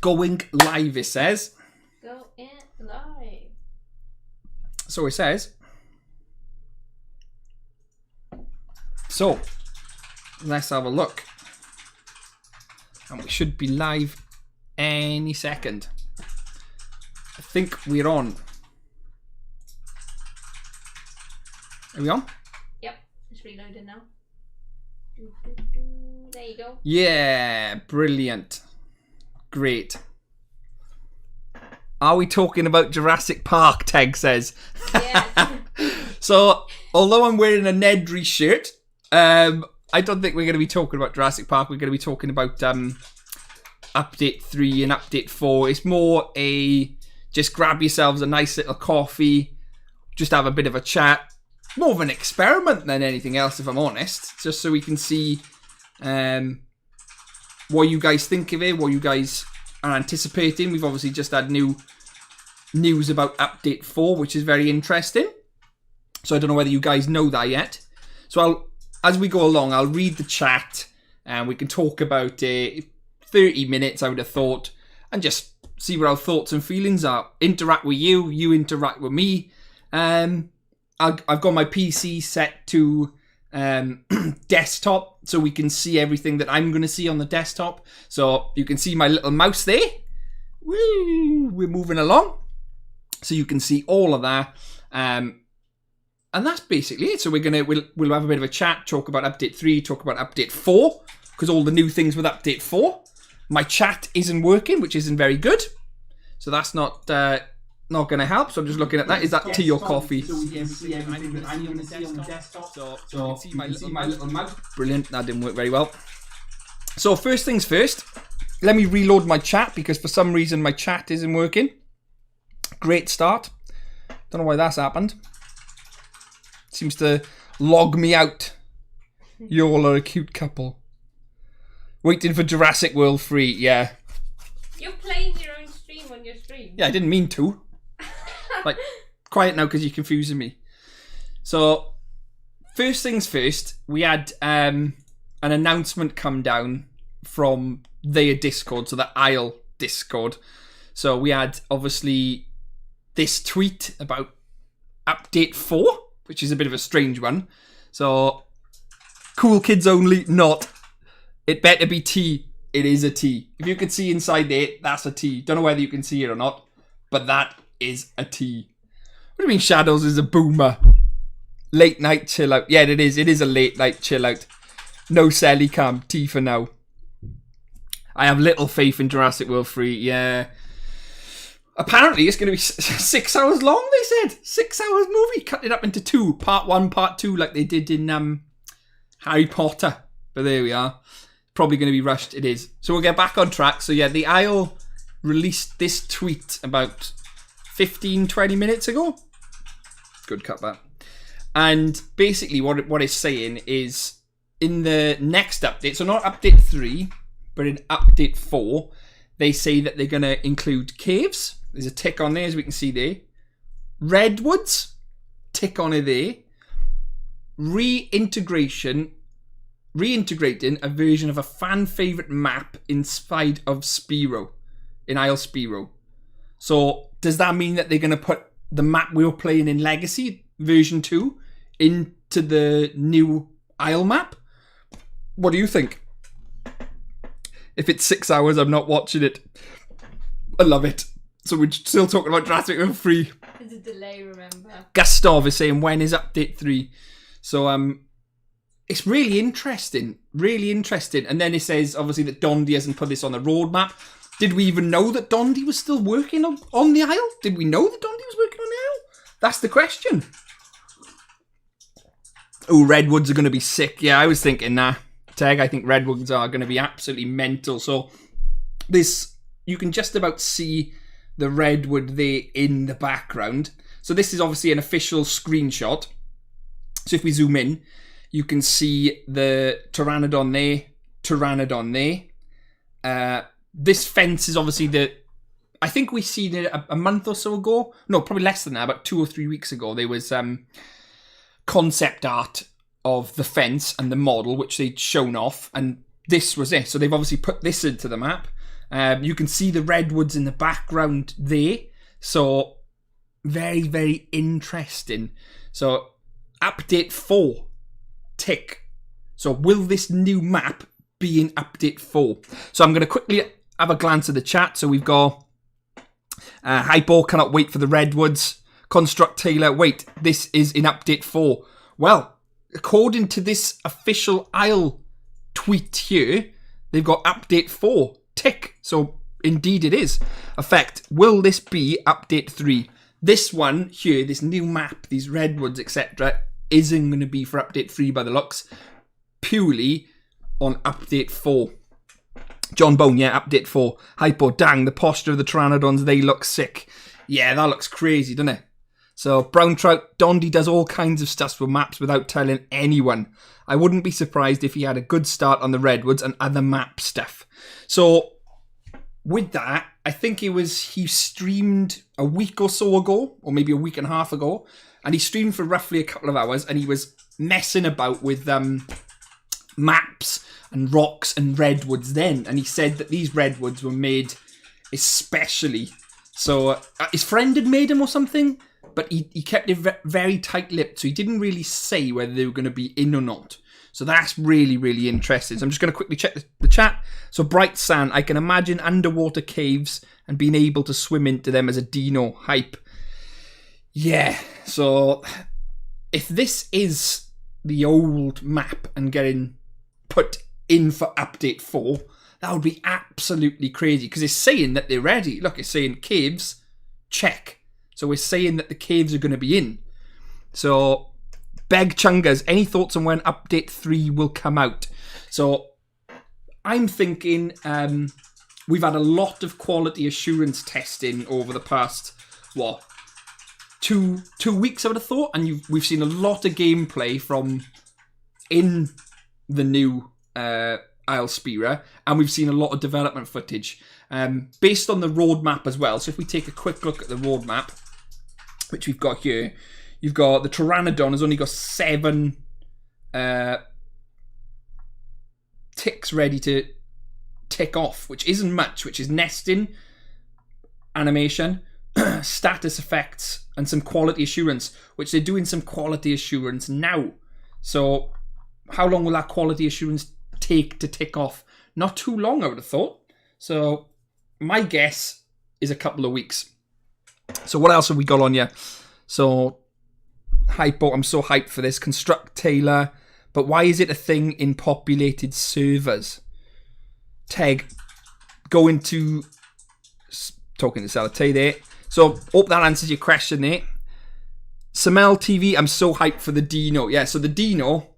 Going live, it says. Going live. So it says. So, let's have a look. And we should be live any second. I think we're on. Are we on? Yep, it's reloading now. There you go. Yeah, brilliant. Great. Are we talking about Jurassic Park, Teg says. Yes. So, although I'm wearing a Nedry shirt, I don't think we're going to be talking about Jurassic Park. We're going to be talking about Update 3 and Update 4. It's more a just grab yourselves a nice little coffee, just have a bit of a chat. More of an experiment than anything else, if I'm honest. Just so we can see what you guys think of it, what you guys are anticipating. We've obviously just had new news about Update 4, which is very interesting. So I don't know whether you guys know that yet. So as we go along, I'll read the chat and we can talk about 30 minutes, I would have thought, and just see what our thoughts and feelings are. Interact with you, you interact with me. I've got my PC set to desktop so we can see everything that I'm going to see on the desktop. So you can see my little mouse there. Woo, we're moving along. So you can see all of that. And that's basically it. So we'll have a bit of a chat, talk about Update 3, talk about Update 4, because all the new things with Update 4. My chat isn't working, which isn't very good. So that's not going to help. So I'm just looking at that. Is that tea or coffee? So we can see everything that I'm going to see on the desktop. So you can see my little mouse. Brilliant. That didn't work very well. So first things first, let me reload my chat because for some reason my chat isn't working. Great start. Don't know why that's happened. Seems to log me out. You all are a cute couple. Waiting for Jurassic World 3, yeah. You're playing your own stream on your stream. Yeah, I didn't mean to. Like, quiet now because you're confusing me. So, first things first, we had an announcement come down from their Discord, so the Isle Discord. So we had, obviously, this tweet about Update 4, which is a bit of a strange one. So, cool kids only, not. It better be tea. It is a tea. If you can see inside there, that's a tea. Don't know whether you can see it or not, but that is a tea. What do you mean Shadows is a boomer? Late night chill out. Yeah, it is. It is a late night chill out. No Sally Cam. Tea for now. I have little faith in Jurassic World 3. Yeah. Apparently, it's going to be 6 hours long, they said. 6 hours movie. Cut it up into 2. Part 1, Part 2, like they did in Harry Potter. But there we are. Probably going to be rushed. It is. So we'll get back on track. So yeah, the Isle released this tweet about 15-20 minutes ago. Good cut back. And basically what it's saying is in the next update, so not Update 3, but in Update 4, they say that they're going to include caves. There's a tick on there, as we can see there. Redwoods, tick on it there. Reintegrating a version of a fan favourite map inside of Spiro, in Isle Spiro. So, does that mean that they're going to put the map we were playing in Legacy, version 2, into the new Isle map? What do you think? If it's 6 hours, I'm not watching it. I love it. So we're still talking about Jurassic World 3. There's a delay, remember. Gustav is saying, when is Update 3? So, it's really interesting. Really interesting. And then it says, obviously, that Dondi hasn't put this on the roadmap. Did we even know that Dondi was still working on the Isle? Did we know that Dondi was working on the Isle? That's the question. Oh, Redwoods are going to be sick. Yeah, I was thinking that. Teg, I think Redwoods are going to be absolutely mental. So, you can just about see the Redwood there in the background. So, this is obviously an official screenshot. So, if we zoom in, you can see the Pteranodon there. This fence is obviously I think we seen it a month or so ago. No, probably less than that. About 2 or 3 weeks ago, there was concept art of the fence and the model, which they'd shown off. And this was it. So they've obviously put this into the map. You can see the redwoods in the background there. So, very, very interesting. So, update 4. Tick. So, will this new map be in update 4? So, I'm going to quickly have a glance at the chat. So, we've got Hypo, cannot wait for the redwoods. Construct Taylor, wait, this is in update 4. Well, according to this official Isle tweet here, they've got update 4. Tick. So, indeed it is. Effect, will this be update 3? This one here, this new map, these redwoods, etc., isn't going to be for update 3 by the looks. Purely on update 4. John Bone, yeah, update 4. Hypo, dang, the posture of the Pteranodons, they look sick. Yeah, that looks crazy, doesn't it? So, Brown Trout, Dondi does all kinds of stuff with maps without telling anyone. I wouldn't be surprised if he had a good start on the redwoods and other map stuff. So, with that, I think he streamed a week or so ago, or maybe a week and a half ago, and he streamed for roughly a couple of hours, and he was messing about with maps and rocks and redwoods then, and he said that these redwoods were made especially. So his friend had made them or something, but he kept it very tight-lipped, so he didn't really say whether they were going to be in or not. So that's really, really interesting. So I'm just going to quickly check the chat. So Bright Sand, I can imagine underwater caves and being able to swim into them as a dino. Hype. Yeah, so if this is the old map and getting put in for update 4, that would be absolutely crazy, because it's saying that they're ready. Look, it's saying caves, check. So we're saying that the caves are going to be in. So, Beg Chungas, any thoughts on when update 3 will come out? So, I'm thinking we've had a lot of quality assurance testing over the past, 2 weeks, I would have thought, and we've seen a lot of gameplay from in the new Isle Spira, and we've seen a lot of development footage based on the roadmap as well. So if we take a quick look at the roadmap, which we've got here, you've got the Pteranodon has only got 7 ticks ready to tick off, which isn't much, which is nesting, animation, status effects, and some quality assurance, which they're doing some quality assurance now. So how long will that quality assurance take to tick off? Not too long, I would have thought. So my guess is a couple of weeks. So what else have we got on here? So Hypo, I'm so hyped for this. Construct Taylor, but why is it a thing in populated servers? Teg, going to talking to Salatay there. So hope that answers your question there. Samel TV, I'm so hyped for the Dino. Yeah, so the Dino,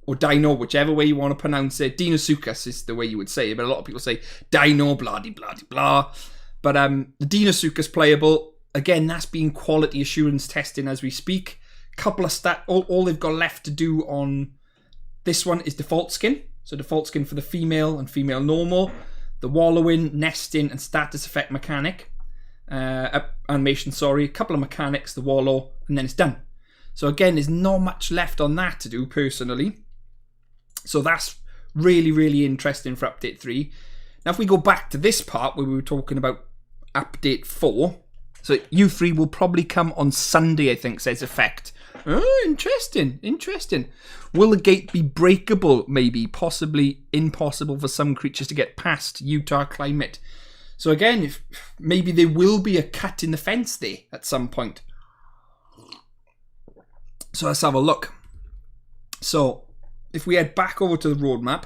or Dino, whichever way you want to pronounce it. Deinosuchus is the way you would say it, but a lot of people say Dino, blah, de, blah, de, blah. But the Deinosuchus playable. Again, that's being quality assurance testing as we speak. Couple of all they've got left to do on this one is default skin. So default skin for the female and female normal. The wallowing, nesting, and status effect mechanic. Animation, sorry. A couple of mechanics, the wallow, and then it's done. So again, there's not much left on that to do personally. So that's really, really interesting for update 3. Now if we go back to this part where we were talking about update 4. So U3 will probably come on Sunday, I think, says Effect. Oh, interesting. Will the gate be breakable, maybe? Possibly impossible for some creatures to get past Utah climate. So again, maybe there will be a cut in the fence there at some point. So let's have a look. So if we head back over to the roadmap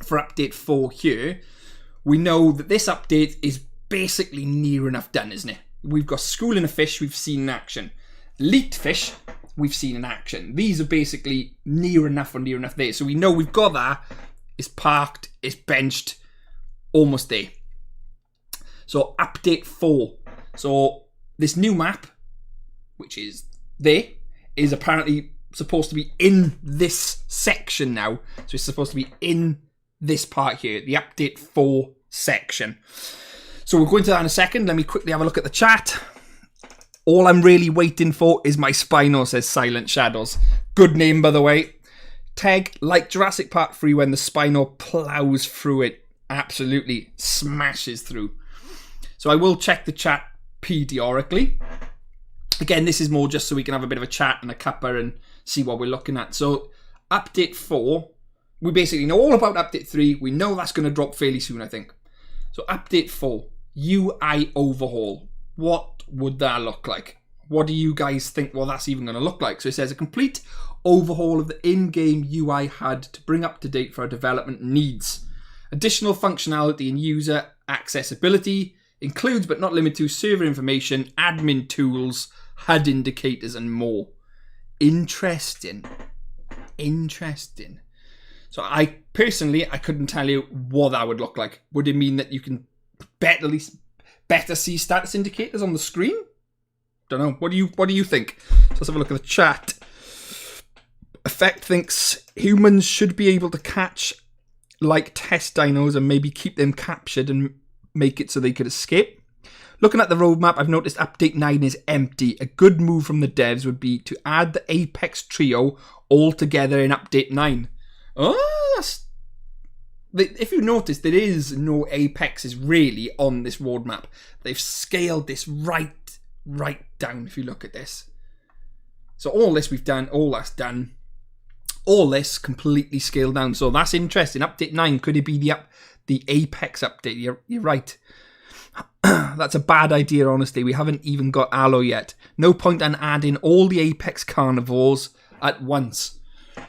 for update 4 here, we know that this update is basically near enough done, isn't it? We've got Schooling a Fish, we've seen in action. Elite Fish, we've seen in action. These are basically near enough there. So we know we've got that. It's parked, it's benched, almost there. So update 4. So this new map, which is there, is apparently supposed to be in this section now. So it's supposed to be in this part here, the update 4 section. So we'll go into that in a second. Let me quickly have a look at the chat. All I'm really waiting for is my Spino, says Silent Shadows. Good name, by the way. Teg, like Jurassic Park 3 when the Spino plows through it. absolutely smashes through. So I will check the chat periodically. Again, this is more just so we can have a bit of a chat and a cuppa and see what we're looking at. So update 4, we basically know all about update 3. We know that's going to drop fairly soon, I think. So update 4, UI overhaul. What would that look like? What do you guys think that's even going to look like? So it says a complete overhaul of the in-game UI HUD to bring up to date for our development needs. Additional functionality and user accessibility includes but not limited to server information, admin tools, HUD indicators and more. Interesting. So I couldn't tell you what that would look like. Would it mean that you can better see status indicators on the screen? Don't know. What do you think? So let's have a look at the chat. Effect thinks humans should be able to catch like test dinos and maybe keep them captured and make it so they could escape. Looking at the roadmap, I've noticed update 9 is empty. A good move from the devs would be to add the Apex trio all together in update 9. Oh, if you notice, there is no Apexes really on this roadmap. They've scaled this right down if you look at this. So all this we've done, all that's done, all this completely scaled down. So that's interesting. Update 9, could it be the Apex update? You're right. That's a bad idea, honestly. We haven't even got Allo yet. No point in adding all the Apex carnivores at once.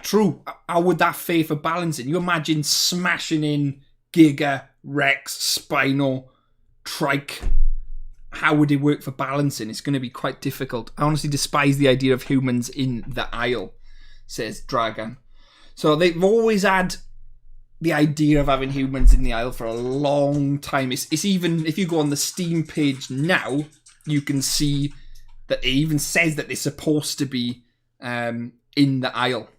True. How would that fare for balancing? You imagine smashing in Giga, Rex, Spino, Trike. How would it work for balancing? It's going to be quite difficult. I honestly despise the idea of humans in the aisle, says Dragon. So they've always had the idea of having humans in the aisle for a long time. It's even, if you go on the Steam page now, you can see that it even says that they're supposed to be in the aisle.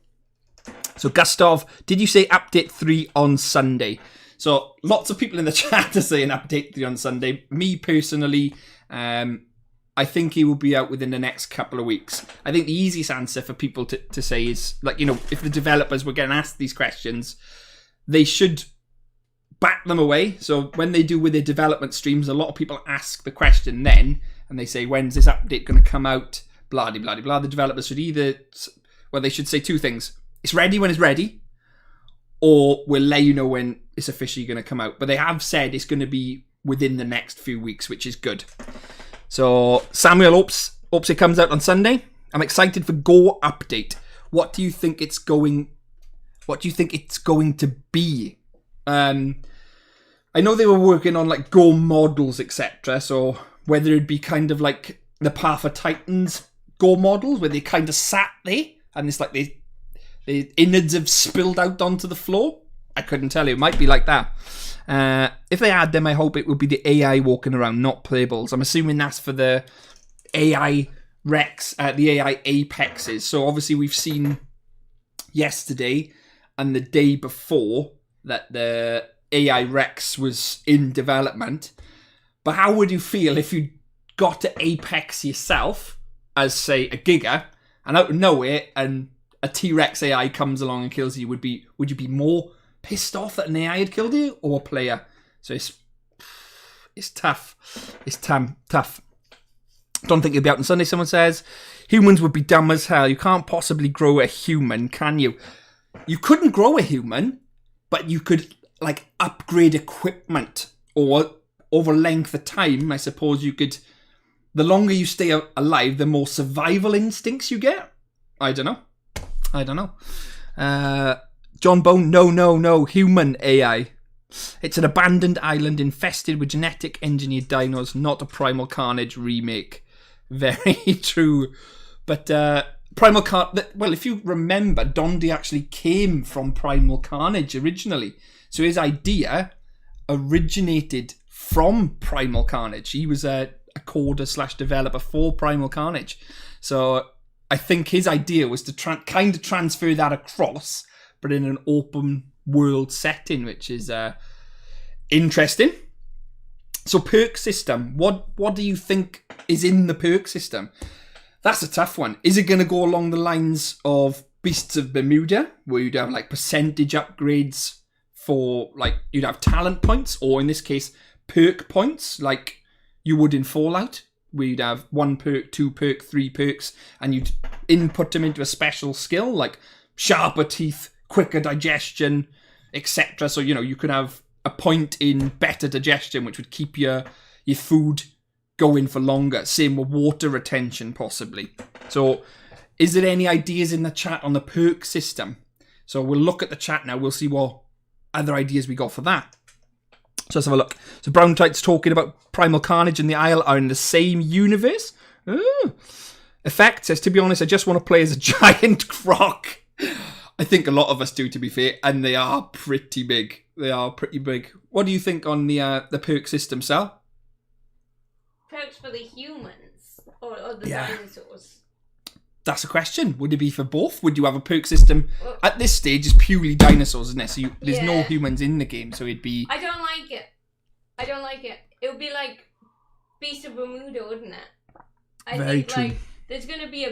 So Gustav, did you say update 3 on Sunday? So lots of people in the chat are saying update 3 on Sunday. Me personally, I think he will be out within the next couple of weeks. I think the easiest answer for people to say is, like, you know, if the developers were getting asked these questions, they should back them away. So when they do with their development streams, a lot of people ask the question then, and they say, when's this update going to come out? Blah, blah, blah, blah. The developers should they should say two things. It's ready when it's ready, or we'll let you know when it's officially going to come out. But they have said it's going to be within the next few weeks, which is good. So Samuel hopes it comes out on Sunday. I'm excited for Go update. What do you think it's going to be? I know they were working on like Go models, etc. So whether it'd be kind of like the Path of Titans Go models, where they kind of sat there and it's like the innards have spilled out onto the floor. I couldn't tell you. It might be like that. If they add them, I hope it would be the AI walking around, not playables. I'm assuming that's for the AI Rex, the AI Apexes. So obviously we've seen yesterday and the day before that the AI Rex was in development. But how would you feel if you got to Apex yourself as, say, a Giga, and out of nowhere, and a T-Rex AI comes along and kills you? Would you be more pissed off that an AI had killed you, or a player? So it's tough. It's tough. Don't think it'll be out on Sunday, someone says. Humans would be dumb as hell. You can't possibly grow a human, can you? You couldn't grow a human, but you could, like, upgrade equipment, or over length of time, I suppose you could. The longer you stay alive, the more survival instincts you get. I don't know. John Bone, no, human AI. It's an abandoned island infested with genetic engineered dinos, not a Primal Carnage remake. Very true. But Primal Carnage, well, if you remember, Dondi actually came from Primal Carnage originally. So his idea originated from Primal Carnage. He was a coder / developer for Primal Carnage. So I think his idea was to kind of transfer that across, but in an open world setting, which is interesting. So perk system, what do you think is in the perk system? That's a tough one. Is it going to go along the lines of Beasts of Bermuda, where you'd have like percentage upgrades for, like, you'd have talent points, or in this case, perk points, like you would in Fallout, where you'd have 1 perk, 2 perk, 3 perks, and you'd input them into a special skill, like sharper teeth, quicker digestion, etc. So, you could have a point in better digestion, which would keep your food going for longer. Same with water retention, possibly. So, is there any ideas in the chat on the perk system? So we'll look at the chat now. We'll see what other ideas we got for that. So let's have a look. So Brown Tight's talking about Primal Carnage and the Isle are in the same universe. Ooh. Effect says, to be honest, I just want to play as a giant croc. I think a lot of us do, to be fair, and they are pretty big. They are pretty big. What do you think on the perk system, Sal? Perks for the humans or the dinosaurs? That's a question. Would it be for both? Would you have a perk system? Well, at this stage, it's purely dinosaurs, isn't it? So there's no humans in the game, so it'd be... I don't like it. It would be like Beast of Bermuda, wouldn't it? I think true. Like there's going to be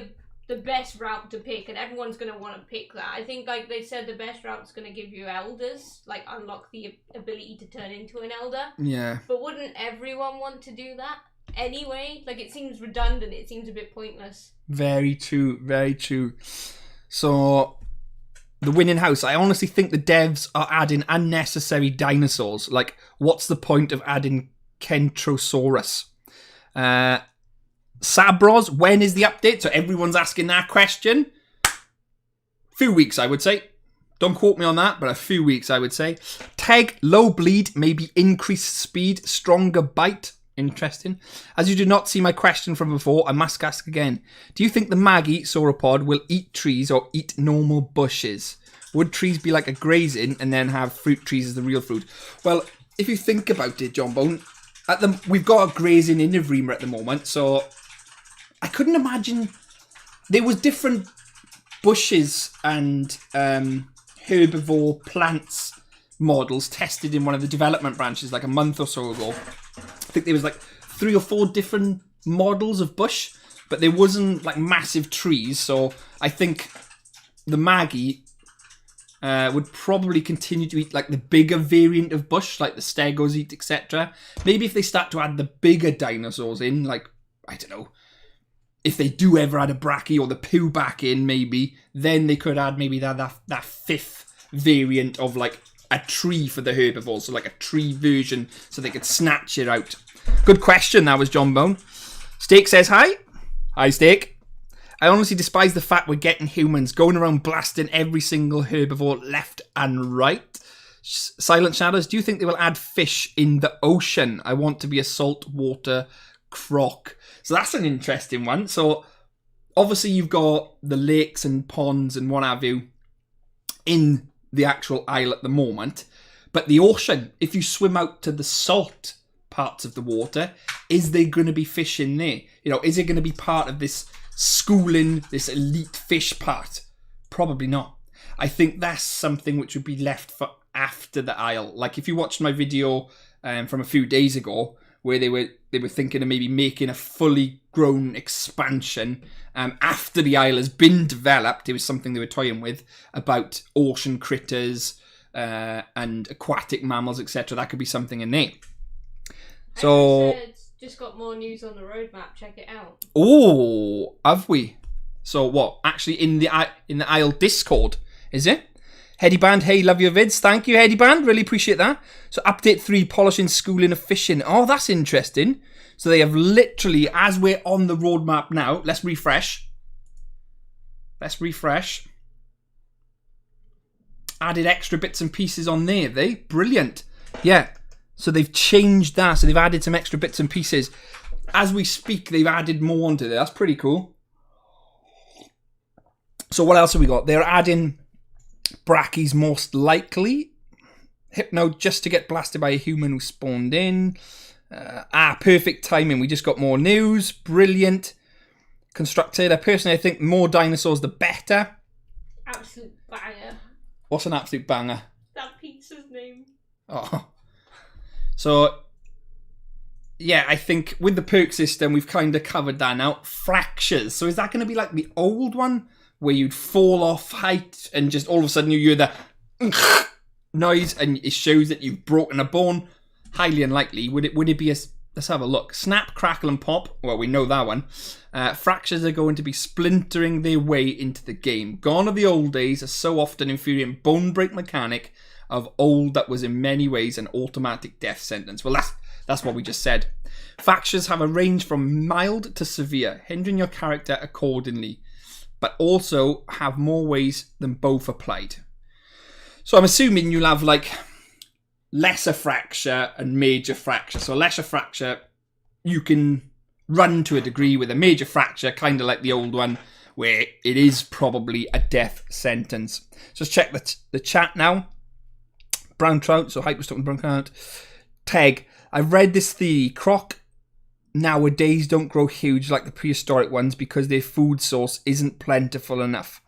the best route to pick, and everyone's going to want to pick that. I think, like they said, the best route's going to give you elders, like unlock the ability to turn into an elder. Yeah. But wouldn't everyone want to do that anyway? Like, it seems redundant. It seems a bit pointless. Very true. Very true. So, the winning house. I honestly think the devs are adding unnecessary dinosaurs. Like, what's the point of adding Kentrosaurus? Sabros, when is the update? So everyone's asking that question. Few weeks, I would say. Don't quote me on that, but a few weeks, I would say. Tag, low bleed, maybe increased speed, stronger bite. Interesting. As you do not see my question from before, I must ask again. Do you think the Maggie sauropod will eat trees or eat normal bushes? Would trees be like a grazing and then have fruit trees as the real fruit? Well, if you think about it, John Bone, we've got a grazing in Evrima at the moment, so I couldn't imagine there was different bushes and herbivore plants models tested in one of the development branches like a month or so ago. I think there was like 3 or 4 different models of bush, but there wasn't like massive trees. So I think the Maggie would probably continue to eat like the bigger variant of bush, like the stegos eat, etc. Maybe if they start to add the bigger dinosaurs in, like, I don't know, if they do ever add a Brachie or the Pooh back in, maybe, then they could add maybe that 5th variant of like a tree for the herbivores, so like a tree version, so they could snatch it out. Good question, that was John Bone. Steak says hi. Hi, Steak. I honestly despise the fact we're getting humans going around blasting every single herbivore left and right. Silent Shadows, do you think they will add fish in the ocean? I want to be a saltwater croc. So that's an interesting one. So obviously you've got the lakes and ponds and what have you in the actual isle at the moment, but the ocean, if you swim out to the salt parts of the water, is there going to be fish in there? Is it going to be part of this schooling, this elite fish part? Probably not. I think that's something which would be left for after the isle. Like if you watched my video from a few days ago, where they were thinking of maybe making a fully grown expansion after the isle has been developed. It was something they were toying with about ocean critters and aquatic mammals, etc. That could be something in there. So just got more news on the roadmap. Check it out. Oh, have we? So what? Actually, in the Isle Discord, is it? Heady Band, hey, love your vids. Thank you, Heady Band. Really appreciate that. So update 3, polishing, schooling of fishing. Oh, that's interesting. So they have literally, as we're on the roadmap now, let's refresh. Added extra bits and pieces on there, have they? Brilliant. Yeah. So they've changed that. So they've added some extra bits and pieces. As we speak, they've added more onto there. That's pretty cool. So what else have we got? They're adding Brackies most likely. Hypno just to get blasted by a human who spawned in. Perfect timing. We just got more news. Brilliant. Constructed. Personally, I think more dinosaurs the better. Absolute banger. What's an absolute banger? That pizza's name. Oh. So, yeah, I think with the perk system, we've kind of covered that now. Fractures. So is that going to be like the old one? Where you'd fall off height and just all of a sudden you hear the noise and it shows that you've broken a bone, highly unlikely. Would it be a... Let's have a look. Snap, crackle, and pop. Well, we know that one. Fractures are going to be splintering their way into the game. Gone are the old days, a so often infuriating bone break mechanic of old that was in many ways an automatic death sentence. Well, that's what we just said. Fractures have a range from mild to severe, hindering your character accordingly, but also have more ways than both applied. So I'm assuming you'll have like lesser fracture and major fracture. So lesser fracture, you can run to a degree. With a major fracture, kind of like the old one, where it is probably a death sentence. So let's check the chat now. Brown Trout, so Hype was talking brown trout. Teg, I've read this theory. Croc nowadays don't grow huge like the prehistoric ones because their food source isn't plentiful enough.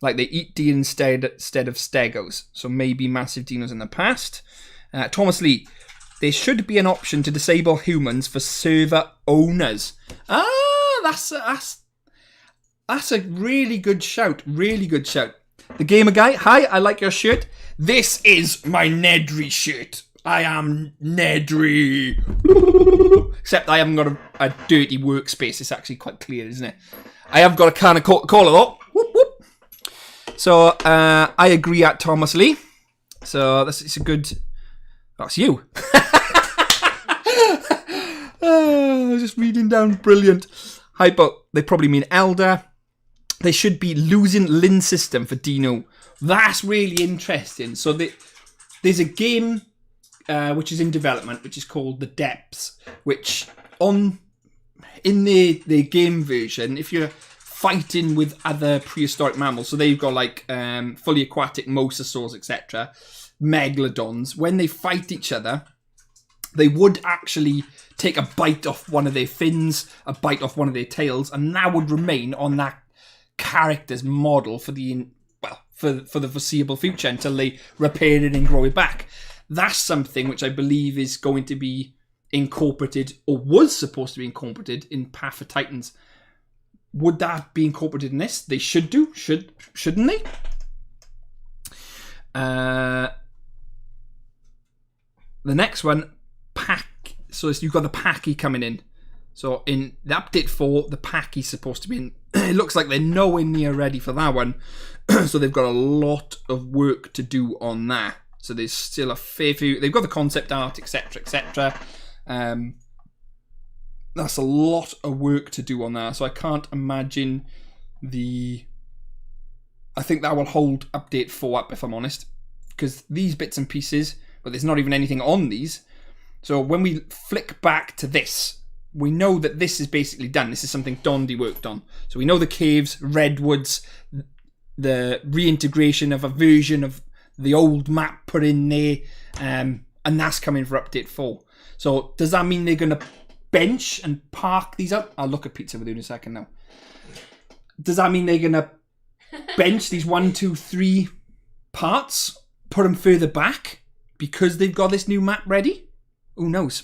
Like they eat deer instead of stegos. So maybe massive dinos in the past. Thomas Lee, there should be an option to disable humans for server owners. That's a really good shout. Really good shout. The Gamer Guy, hi, I like your shirt. This is my Nedry shirt. I am Nedry. Except I haven't got a dirty workspace. It's actually quite clear, isn't it? I have got a can of Coca-Cola though. Whoop, whoop. So I agree at Thomas Lee. So it's a good... That's you. I was just reading down. Brilliant. Hypo, they probably mean elder. They should be losing Lin system for Dino. That's really interesting. So there's a game which is in development, which is called The Depths, which in the game version, if you're fighting with other prehistoric mammals, so they've got like fully aquatic mosasaurs, etc., megalodons, when they fight each other, they would actually take a bite off one of their fins, a bite off one of their tails, and that would remain on that character's model for the foreseeable future until they repair it and grow it back. That's something which I believe is going to be incorporated, or was supposed to be incorporated, in Path of Titans. Would that be incorporated in this? They should do. Shouldn't they? The next one, Pack. So you've got the Packy coming in. So in the update 4, the Packy's supposed to be in. It looks like they're nowhere near ready for that one. So they've got a lot of work to do on that. So there's still a fair few. They've got the concept art, etc., etc. That's a lot of work to do on that. So I can't imagine I think that will hold update 4 up, if I'm honest. Because these bits and pieces, but there's not even anything on these. So when we flick back to this, we know that this is basically done. This is something Dondi worked on. So we know the caves, redwoods, the reintegration of a version of the old map put in there, and that's coming for update 4. So does that mean they're going to bench and park these up? I'll look at Pizza with you in a second now. Does that mean they're going to bench these 1, 2, 3 parts, put them further back because they've got this new map ready? Who knows?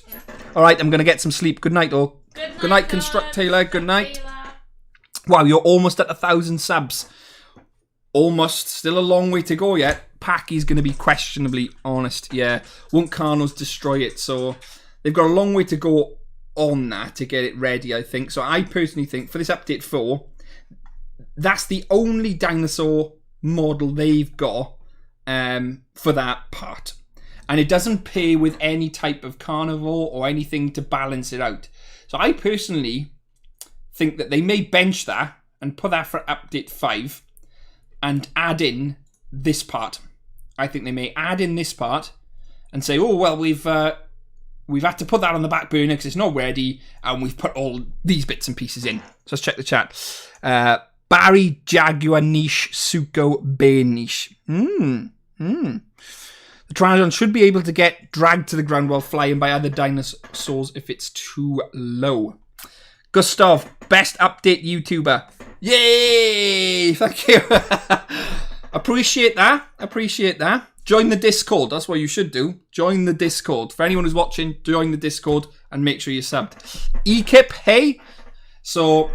All right, I'm going to get some sleep. Good night, all. Good night, Construct Taylor. Good night. Wow, you're almost at 1,000 subs. Almost. Still a long way to go yet. Packy's going to be questionably honest. Yeah, won't Carnos destroy it? So they've got a long way to go on that to get it ready, I think. So I personally think for this update 4, that's the only dinosaur model they've got for that part. And it doesn't pair with any type of carnivore or anything to balance it out. So I personally think that they may bench that and put that for update 5 and add in this part. I think they may add in this part and say, oh, well, we've had to put that on the back burner because it's not ready, and we've put all these bits and pieces in. So let's check the chat. Barry Jaguar Niche Suko Bear Niche. The Pteranodon should be able to get dragged to the ground while flying by other dinosaurs if it's too low. Gustav, best update YouTuber. Yay! Thank you. Appreciate that. Join the Discord. That's what you should do. Join the Discord. For anyone who's watching, join the Discord and make sure you're subbed. Ekip, hey. So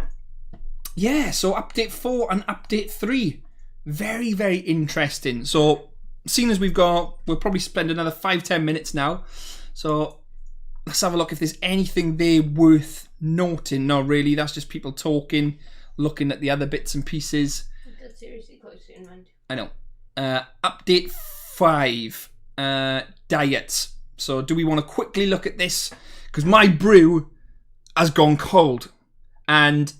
update 4 and update 3. Very, very interesting. So seeing as we'll probably spend another 5-10 minutes now. So let's have a look if there's anything there worth noting. No, really, that's just people talking, looking at the other bits and pieces. That's seriously close in mind. I know. Update 5, diets. So do we want to quickly look at this? Because my brew has gone cold. And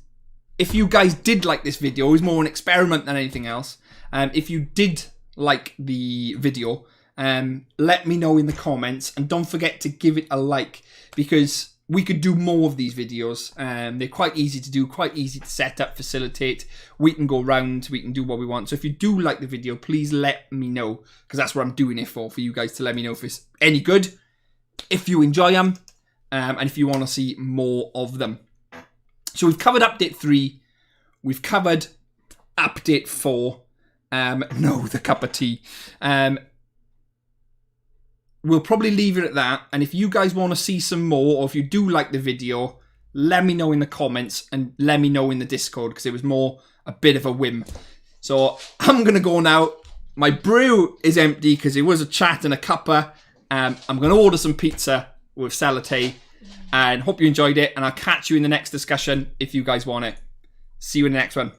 if you guys did like this video, it was more an experiment than anything else. If you did like the video, let me know in the comments. And don't forget to give it a like, because we could do more of these videos. They're quite easy to do, quite easy to set up, facilitate. We can go round, we can do what we want. So if you do like the video, please let me know, because that's what I'm doing it for you guys to let me know if it's any good, if you enjoy them, and if you want to see more of them. So we've covered update 3, we've covered update 4, no, the cup of tea. We'll probably leave it at that, and if you guys want to see some more, or if you do like the video, let me know in the comments, and let me know in the Discord, because it was more a bit of a whim. So I'm going to go now. My brew is empty, because it was a chat and a cuppa. I'm going to order some pizza with salate, and hope you enjoyed it, and I'll catch you in the next discussion if you guys want it. See you in the next one.